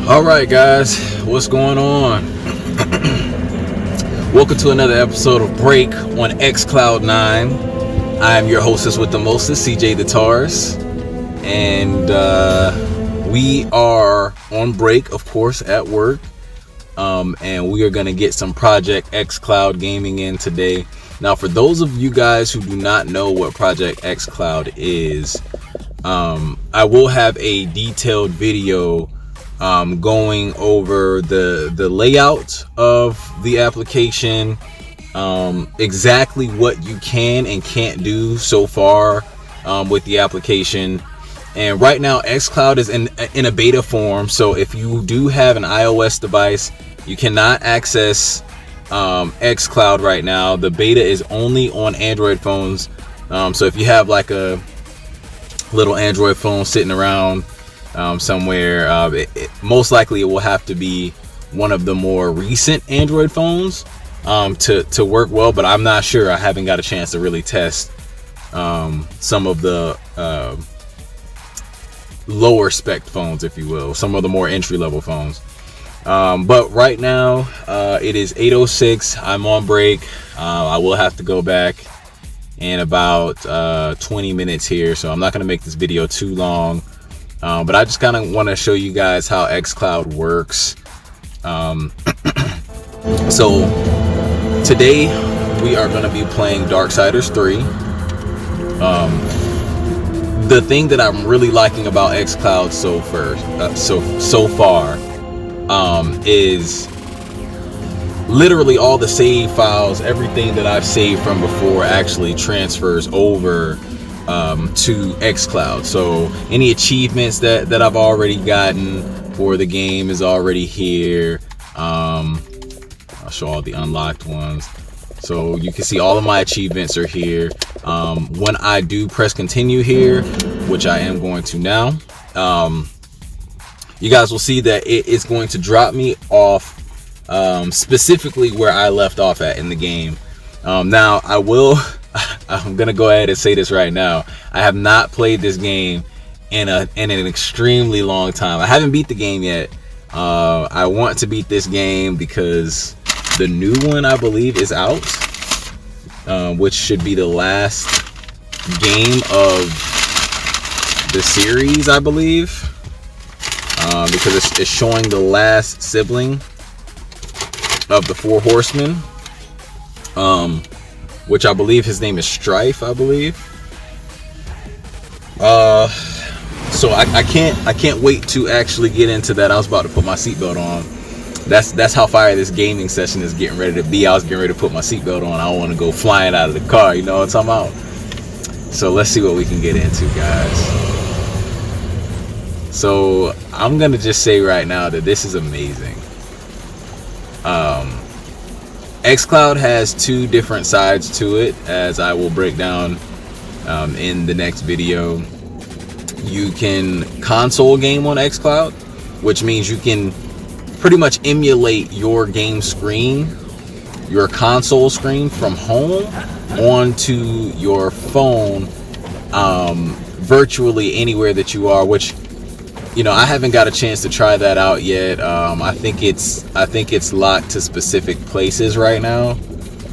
Alright guys, what's going on? Welcome to another episode of Break on Xcloud9. I am your hostess with the mostest, CJ the Tars. And we are on break, of course, at work. And we are going to get some Project Xcloud gaming in today. Now, for those of you guys who do not know what Project Xcloud is, I will have a detailed video going over the layout of the application, exactly what you can and can't do so far with the application. And right now Xcloud is in a beta form, so if you do have an iOS device, you cannot access Xcloud right now. The beta is only on Android phones, so if you have like a little Android phone sitting around somewhere, most likely it will have to be one of the more recent Android phones to work well, but I'm not sure. I haven't got a chance to really test some of the lower spec phones, if you will, some of the more entry-level phones. But right now it is 8:06. I'm on break. I will have to go back in about 20 minutes here, so I'm not going to make this video too long. But I just kind of want to show you guys how Xcloud works. So today we are going to be playing Darksiders 3. The thing that I'm really liking about Xcloud so far is literally all the save files, everything that I've saved from before actually transfers over to Xcloud. So any achievements that I've already gotten for the game is already here. I'll show all the unlocked ones, so you can see all of my achievements are here. When I do press continue here, which I am going to now, you guys will see that it is going to drop me off specifically where I left off at in the game. Now I'm gonna go ahead and say this right now. I have not played this game in an extremely long time. I haven't beat the game yet. I want to beat this game because the new one, I believe, is out, which should be the last game of the series, I believe, because it's showing the last sibling of the Four Horsemen, which I believe his name is Strife, I believe. So I can't wait to actually get into that. I was about to put my seatbelt on. That's how fire this gaming session is getting ready to be. I was getting ready to put my seatbelt on. I don't want to go flying out of the car, you know what I'm talking about? So let's see what we can get into, guys. So I'm gonna just say right now that this is amazing. Xcloud has two different sides to it, as I will break down in the next video. You can console game on Xcloud, which means you can pretty much emulate your game screen, your console screen from home onto your phone, virtually anywhere that you are, which, you know, I haven't got a chance to try that out yet. I think it's locked to specific places right now.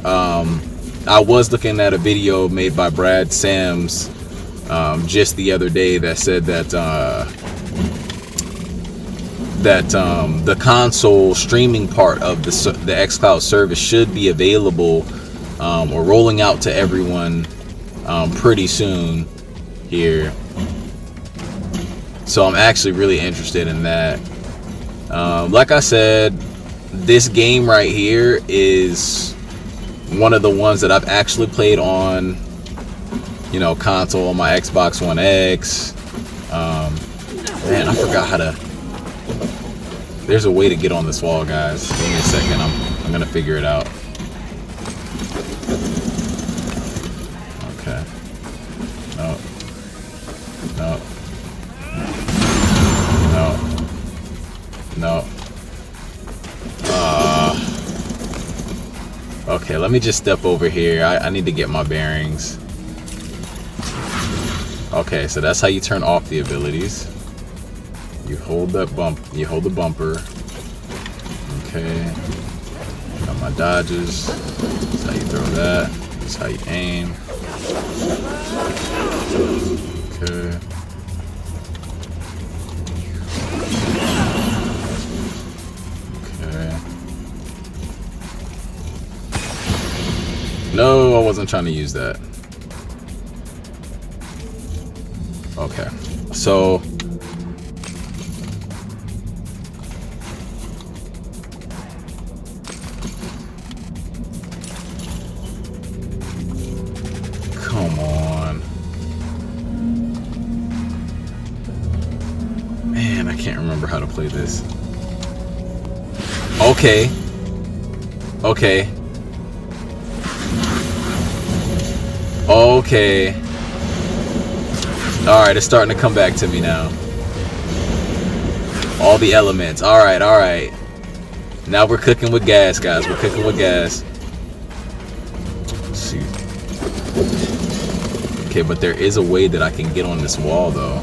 I was looking at a video made by Brad Sams just the other day that said that the console streaming part of the Xcloud service should be available or rolling out to everyone pretty soon here. So I'm actually really interested in that. Like I said, this game right here is one of the ones that I've actually played on, you know, console, on my Xbox One X. Man, I forgot how to. There's a way to get on this wall, guys. Give me a second. I'm gonna figure it out. Okay. No. No. No. Okay, let me just step over here. I need to get my bearings. Okay, so that's how you turn off the abilities. You hold that bump. You hold the bumper. Okay. Got my dodges. That's how you throw that. That's how you aim. Okay. Okay. No, I wasn't trying to use that. Okay. So come on. Man, I can't remember how to play this. Okay. Okay. Okay. Alright, it's starting to come back to me now. All the elements. Alright, alright. Now we're cooking with gas, guys. We're cooking with gas. Let's see. Okay, but there is a way that I can get on this wall, though.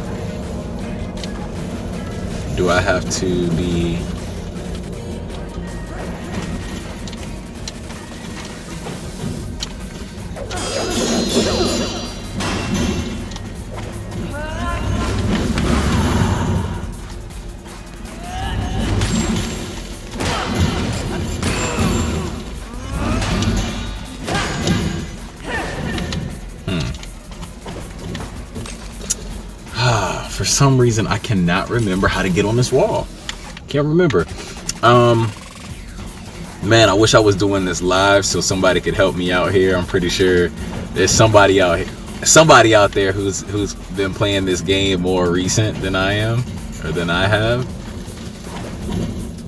Do I have to be... For some reason, I cannot remember how to get on this wall. Can't remember. Man, I wish I was doing this live so somebody could help me out here. I'm pretty sure there's somebody out there who's been playing this game more recent than I am, or than I have,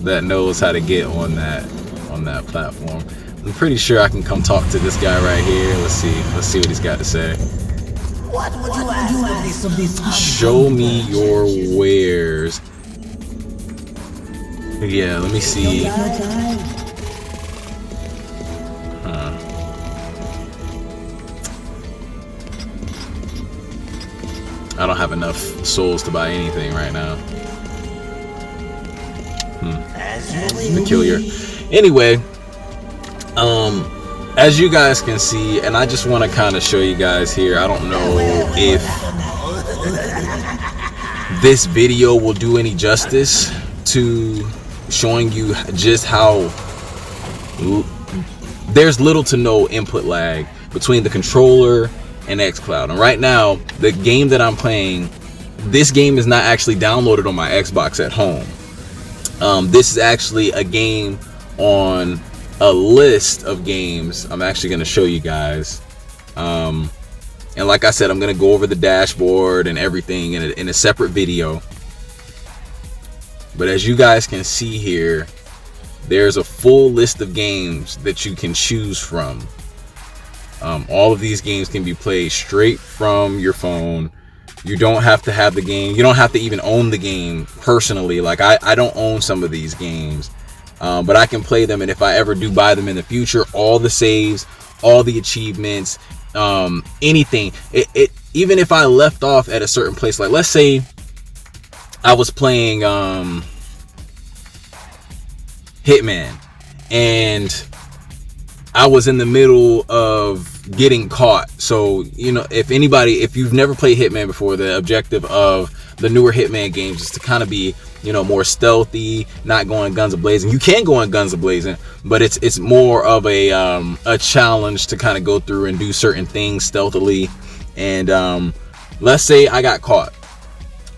that knows how to get on that platform. I'm pretty sure I can come talk to this guy right here. Let's see what he's got to say. What would you ask of this? Show me your wares. Yeah, let me see. I don't have enough souls to buy anything right now. Peculiar. Anyway, as you guys can see, and I just want to kind of show you guys here, I don't know if this video will do any justice to showing you just how there's little to no input lag between the controller and Xcloud. And right now, the game that I'm playing, this game is not actually downloaded on my Xbox at home. This is actually a game on a list of games I'm actually going to show you guys. And like I said, I'm going to go over the dashboard and everything in a separate video. But as you guys can see here, there's a full list of games that you can choose from. All of these games can be played straight from your phone. You don't have to have the game. You don't have to even own the game personally. Like I don't own some of these games. But I can play them, and if I ever do buy them in the future, all the saves, all the achievements, anything, even if I left off at a certain place, like let's say I was playing Hitman, and I was in the middle of getting caught. So, you know, if you've never played Hitman before, the objective of the newer Hitman games is to kind of be, you know, more stealthy, not going guns a-blazing. You can go in guns a-blazing, but it's more of a challenge to kind of go through and do certain things stealthily. And let's say I got caught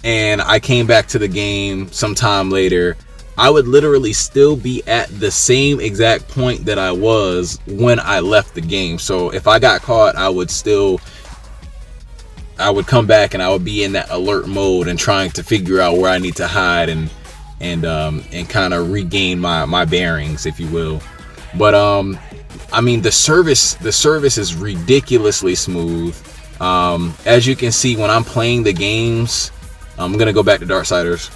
and I came back to the game sometime later, I would literally still be at the same exact point that I was when I left the game. So if I got caught, I would come back and I would be in that alert mode and trying to figure out where I need to hide and kind of regain my bearings, if you will. But I mean, the service is ridiculously smooth. As you can see, when I'm playing the games, I'm gonna go back to Darksiders.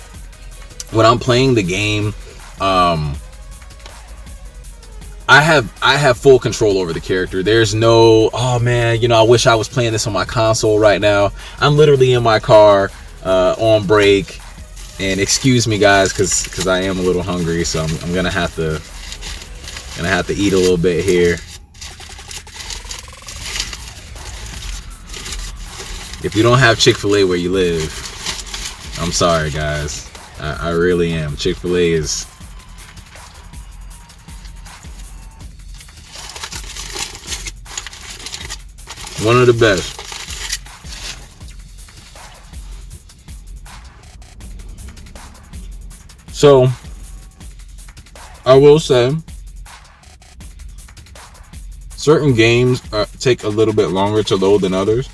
When I'm playing the game, I have full control over the character. There's no, oh man, you know, I wish I was playing this on my console right now. I'm literally in my car on break, and excuse me guys, because I am a little hungry, so I'm gonna have to eat a little bit here. If you don't have Chick-fil-A where you live, I'm sorry guys. I really am. Chick-fil-A is one of the best. So, I will say, certain games take a little bit longer to load than others.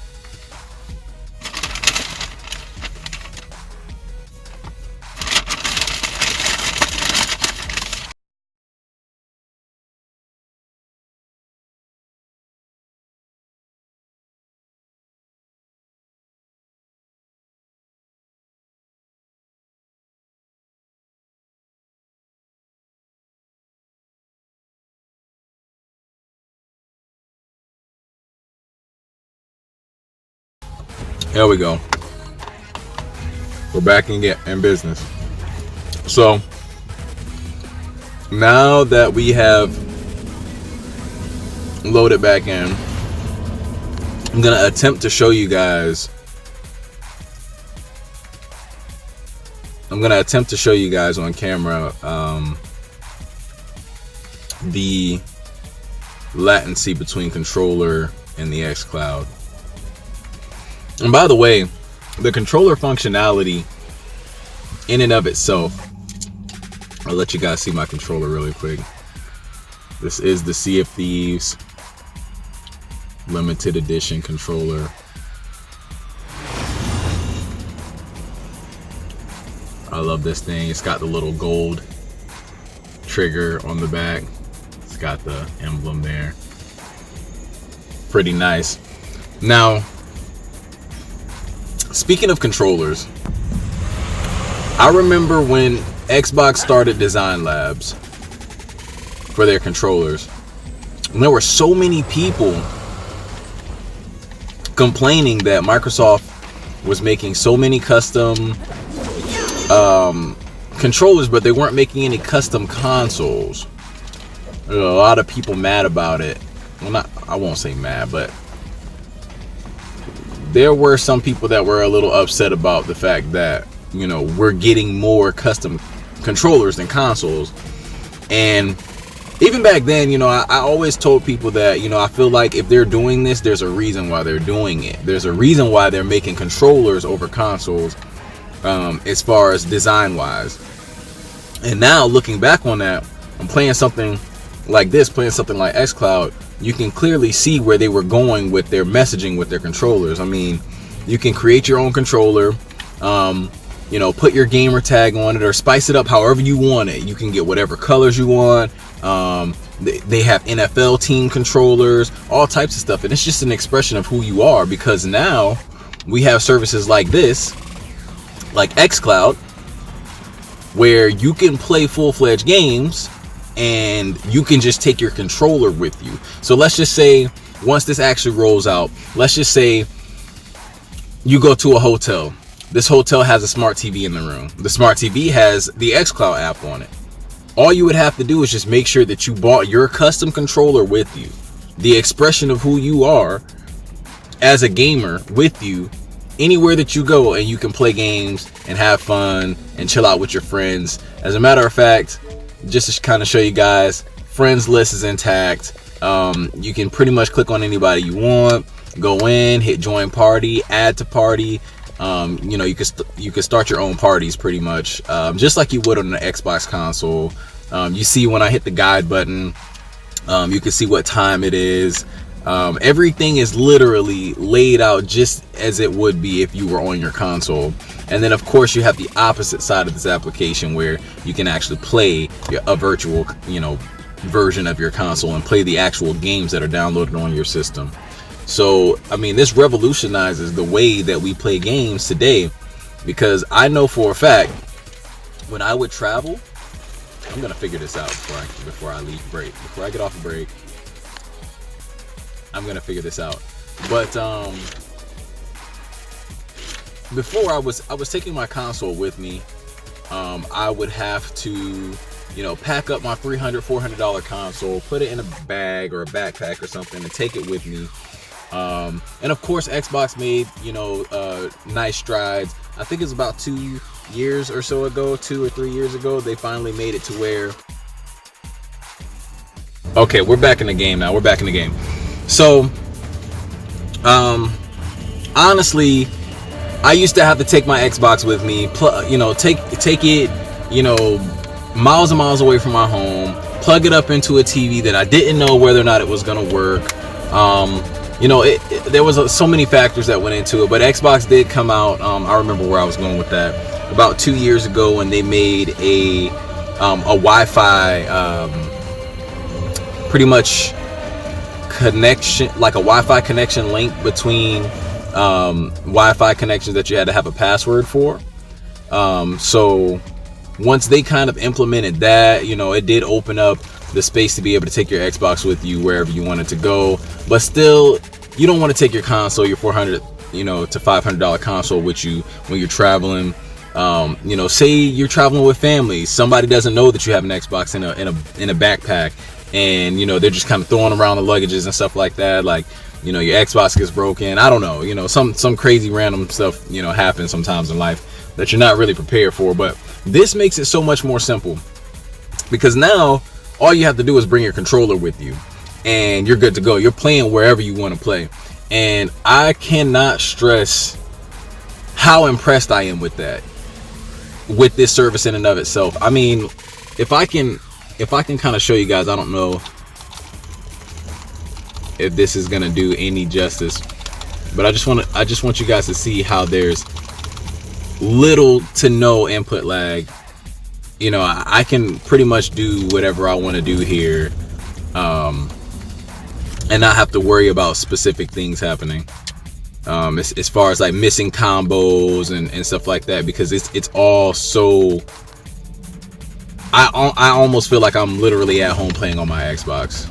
There we go. We're back in business. So now that we have loaded back in, I'm gonna attempt to show you guys. On camera the latency between controller and the Xcloud. And by the way, the controller functionality in and of itself, I'll let you guys see my controller really quick. This is the Sea of Thieves limited edition controller. I love this thing. It's got the little gold trigger on the back. It's got the emblem there. Pretty nice. Now, speaking of controllers, I remember when Xbox started Design Labs for their controllers, and there were so many people complaining that Microsoft was making so many custom controllers, but they weren't making any custom consoles. There were a lot of people mad about it. Well, I won't say mad, but there were some people that were a little upset about the fact that, you know, we're getting more custom controllers than consoles. And even back then, you know, I always told people that, you know, I feel like if they're doing this, there's a reason why they're doing it. There's a reason why they're making controllers over consoles, as far as design wise. And now looking back on that, I'm playing something like this, playing something like Xcloud, you can clearly see where they were going with their messaging with their controllers. I mean, you can create your own controller, you know, put your gamer tag on it or spice it up however you want it. You can get whatever colors you want. They have NFL team controllers, all types of stuff. And it's just an expression of who you are, because now we have services like this, like Xcloud, where you can play full-fledged games and you can just take your controller with you. So let's just say once this actually rolls out, let's just say you go to a hotel. This hotel has a smart TV in the room. The smart TV has the Xcloud app on it. All you would have to do is just make sure that you bought your custom controller with you, the expression of who you are as a gamer with you anywhere that you go, and you can play games and have fun and chill out with your friends. As a matter of fact, just to kind of show you guys, friends list is intact. You can pretty much click on anybody you want, go in, hit join party, add to party. You know, you can start your own parties pretty much, just like you would on an Xbox console. You see when I hit the guide button, you can see what time it is. Everything is literally laid out just as it would be if you were on your console. And then of course you have the opposite side of this application where you can actually play a virtual, you know, version of your console and play the actual games that are downloaded on your system. So I mean, this revolutionizes the way that we play games today, because I know for a fact when I would travel, I'm gonna figure this out before I leave break. Before I get off break, I'm gonna figure this out. But before I was taking my console with me. I would have to, pack up my $300, $400 console, put it in a bag or a backpack or something, and take it with me. And of course, Xbox made, nice strides. I think it's about 2 years or so ago, 2 or 3 years ago, they finally made it to where. Okay, we're back in the game now. We're back in the game. So, honestly, I used to have to take my Xbox with me, take it, miles and miles away from my home, plug it up into a TV that I didn't know whether or not it was gonna work. There was so many factors that went into it, but Xbox did come out. I remember where I was going with that. About 2 years ago, when they made a Wi-Fi, pretty much connection, like a Wi-Fi connection link between Wi-Fi connections that you had to have a password for. So once they kind of implemented that, it did open up the space to be able to take your Xbox with you wherever you wanted to go. But still, you don't want to take your console, your $400 to $500 console with you when you're traveling. Say you're traveling with family, somebody doesn't know that you have an Xbox in a backpack, and they're just kind of throwing around the luggages and stuff like that. Like, your Xbox gets broken. I don't know. Some crazy random stuff, happens sometimes in life that you're not really prepared for. But this makes it so much more simple, because now all you have to do is bring your controller with you and you're good to go. You're playing wherever you want to play. And I cannot stress how impressed I am with that, with this service in and of itself. I mean, if I can kind of show you guys, I don't know if this is gonna do any justice, but I just want you guys to see how there's little to no input lag. I can pretty much do whatever I want to do here, and not have to worry about specific things happening, as far as like missing combos and stuff like that, because it's all so. I almost feel like I'm literally at home playing on my Xbox.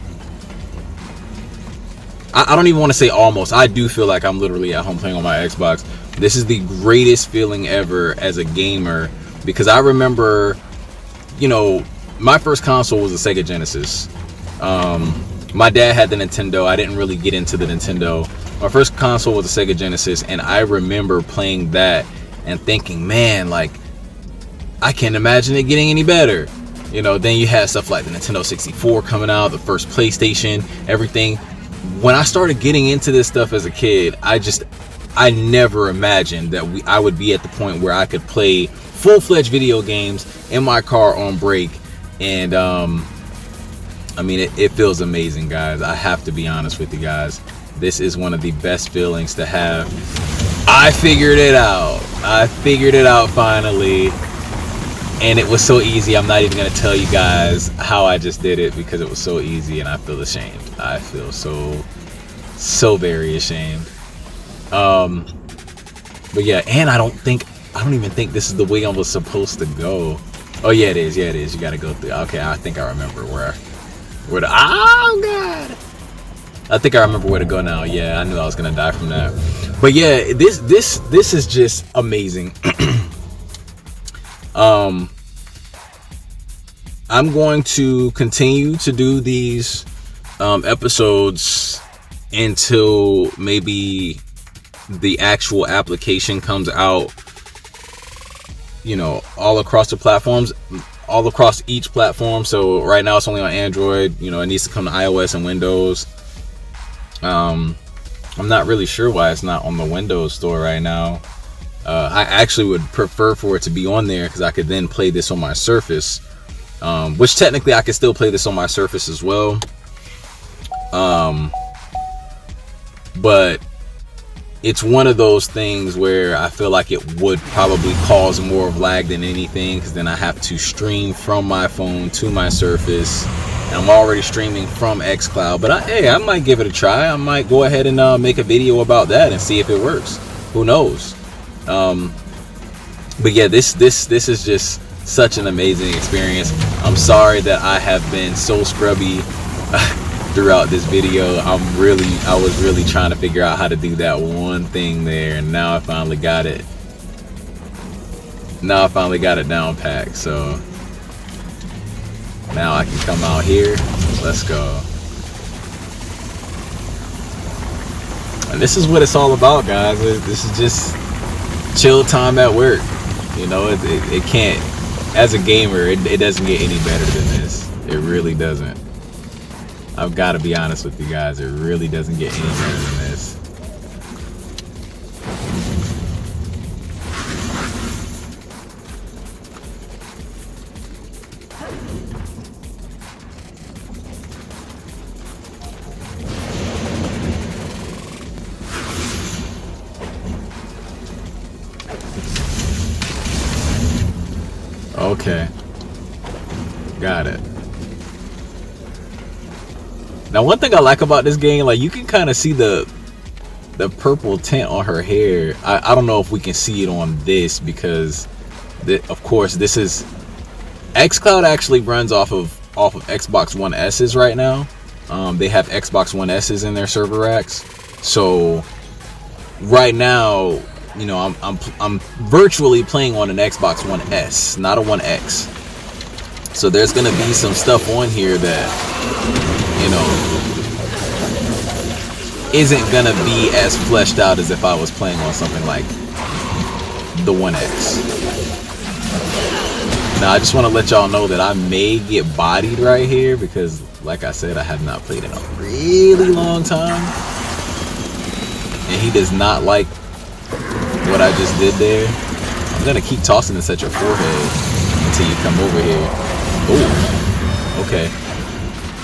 I don't even want to say almost. I do feel like I'm literally at home playing on my Xbox. This is the greatest feeling ever as a gamer, because I remember, my first console was a Sega Genesis. My dad had the Nintendo. I didn't really get into the Nintendo. My first console was a Sega Genesis, and I remember playing that and thinking, man, like, I can't imagine it getting any better. Then you had stuff like the Nintendo 64 coming out, the first PlayStation, everything. When I started getting into this stuff as a kid, I never imagined that I would be at the point where I could play full-fledged video games in my car on break. And I mean, it feels amazing, guys. I have to be honest with you guys. This is one of the best feelings to have. I figured it out. I figured it out finally. And it was so easy. I'm not even going to tell you guys how I just did it, because it was so easy and I feel ashamed. I feel so very ashamed. But yeah, and I don't even think this is the way I was supposed to go. Oh yeah, it is. Yeah, it is. You got to go through. Okay, I think I remember where the, oh god. I think I remember where to go now. Yeah, I knew I was going to die from that. But yeah, this is just amazing. I'm going to continue to do these episodes until maybe the actual application comes out, all across the platforms, all across each platform. So right now it's only on Android. It needs to come to iOS and Windows. I'm not really sure why it's not on the Windows Store right now. I actually would prefer for it to be on there, because I could then play this on my Surface, which technically I could still play this on my Surface as well. But it's one of those things where I feel like it would probably cause more of lag than anything, because then I have to stream from my phone to my Surface, and I'm already streaming from Xcloud. But I might give it a try. I might go ahead and make a video about that and see if it works. Who knows? But yeah, this is just such an amazing experience. I'm sorry that I have been so scrubby throughout this video. I was really trying to figure out how to do that one thing there, and now I finally got it. Now I finally got it down packed. So now I can come out here. Let's go. And this is what it's all about, guys. This is just chill time at work. You know, it can't, as a gamer, it doesn't get any better than this. It really doesn't. I've got to be honest with you guys. It really doesn't get any better than this. Okay, got it. Now, one thing I like about this game, like, you can kind of see the purple tint on her hair. I don't know if we can see it on this because, of course, this is Xcloud actually runs off of Xbox One S's right now. They have Xbox One S's in their server racks. So right now, you know, I'm virtually playing on an Xbox One S, not a One X. So there's gonna be some stuff on here that, you know, isn't gonna be as fleshed out as if I was playing on something like the One X. Now I just want to let y'all know that I may get bodied right here because, like I said, I have not played in a really long time, and he does not like what I just did there. I'm gonna keep tossing this at your forehead until you come over here. Oh, okay.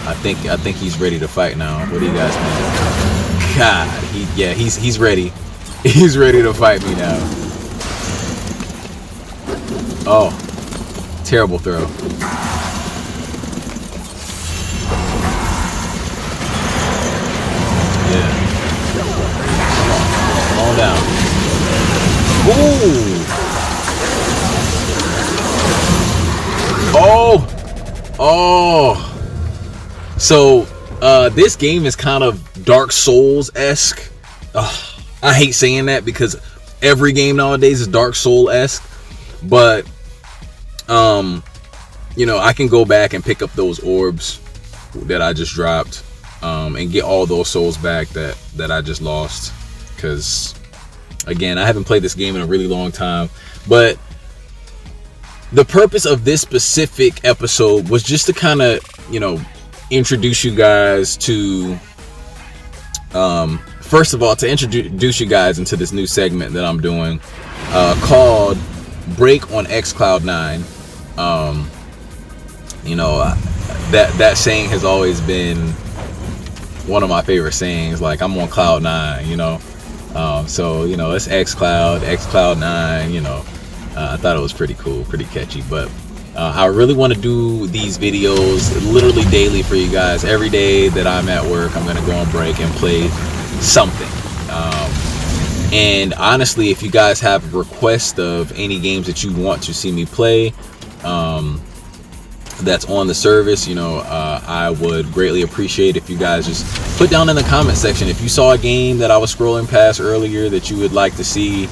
I think he's ready to fight now. What do you guys think? God, he's ready. He's ready to fight me now. Oh, terrible throw. Yeah. Come on down. Ooh. Oh. So this game is kind of Dark Souls-esque. I hate saying that because every game nowadays is Dark Soul-esque, but you know, I can go back and pick up those orbs that I just dropped, and get all those souls back that I just lost, because again, I haven't played this game in a really long time. But the purpose of this specific episode was just to kind of, you know, introduce you guys to, first of all, to introduce you guys into this new segment that I'm doing, called Break on Xcloud9. You know, that saying has always been one of my favorite sayings. Like, I'm on Cloud 9, you know. So, you know, it's Xcloud9, you know. I thought it was pretty cool, pretty catchy. But I really want to do these videos literally daily for you guys. Every day that I'm at work, I'm going to go on break and play something. And honestly, if you guys have requests of any games that you want to see me play, that's on the service, you know, I would greatly appreciate if you guys just put down in the comment section if you saw a game that I was scrolling past earlier that you would like to see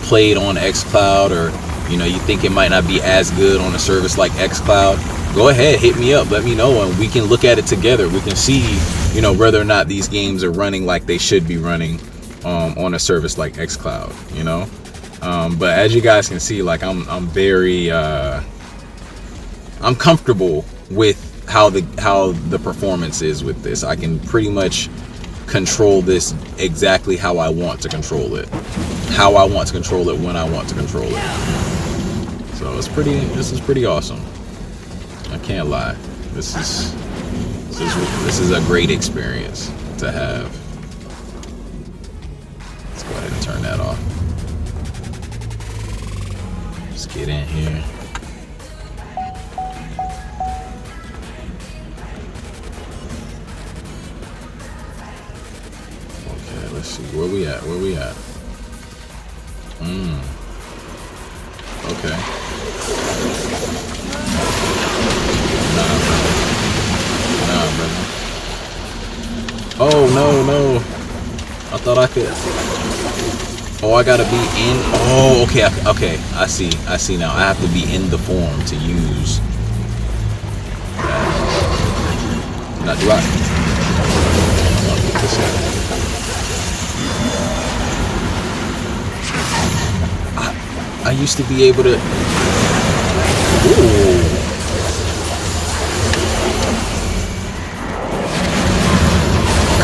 played on Xcloud, or, you know, you think it might not be as good on a service like Xcloud. Go ahead, hit me up, let me know, and we can look at it together. We can see, you know, whether or not these games are running like they should be running on a service like Xcloud, you know. But as you guys can see, like, I'm very I'm comfortable with how the performance is with this. I can pretty much control this exactly how I want to control it, how I want to control it, when I want to control it. So this is pretty awesome. I can't lie. This is a great experience to have. Let's go ahead and turn that off. Let's get in here. Let's see, where we at? Okay. Oh, no. I thought I could. Oh, I gotta be in. Oh, okay. I see now. I have to be in the form to use. Now, do I? I'll get this guy. I used to be able to. Ooh.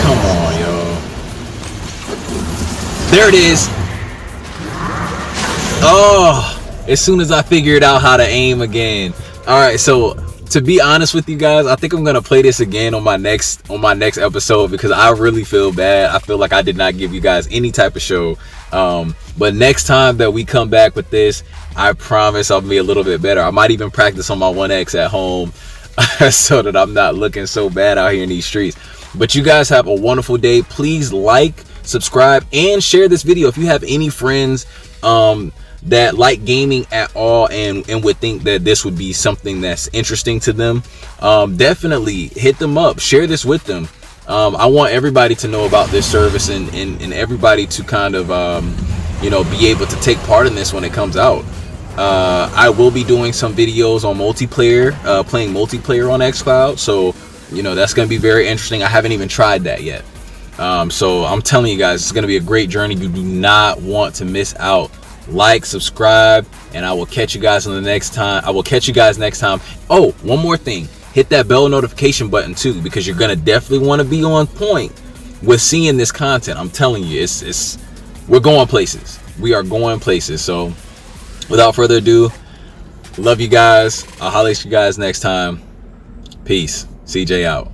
Come on, yo. There it is. Oh, as soon as I figured out how to aim again. All right, so to be honest with you guys, I think I'm gonna play this again on my next episode because I really feel bad. I feel like I did not give you guys any type of show. But next time that we come back with this, I promise I'll be a little bit better. I might even practice on my 1X at home so that I'm not looking so bad out here in these streets. But you guys have a wonderful day. Please like, subscribe, and share this video if you have any friends that like gaming at all and would think that this would be something that's interesting to them. Definitely hit them up, share this with them. I want everybody to know about this service and everybody to kind of be able to take part in this when it comes out. I will be doing some videos on multiplayer, playing multiplayer on Xcloud, so that's going to be very interesting. I haven't even tried that yet. So I'm telling you guys, it's going to be a great journey. You do not want to miss out. Like, subscribe, and I will catch you guys on the next time. Oh, one more thing. Hit that bell notification button too, because you're going to definitely want to be on point with seeing this content. I'm telling you, we're going places. We are going places. So without further ado, love you guys. I'll holler at you guys next time. Peace. CJ out.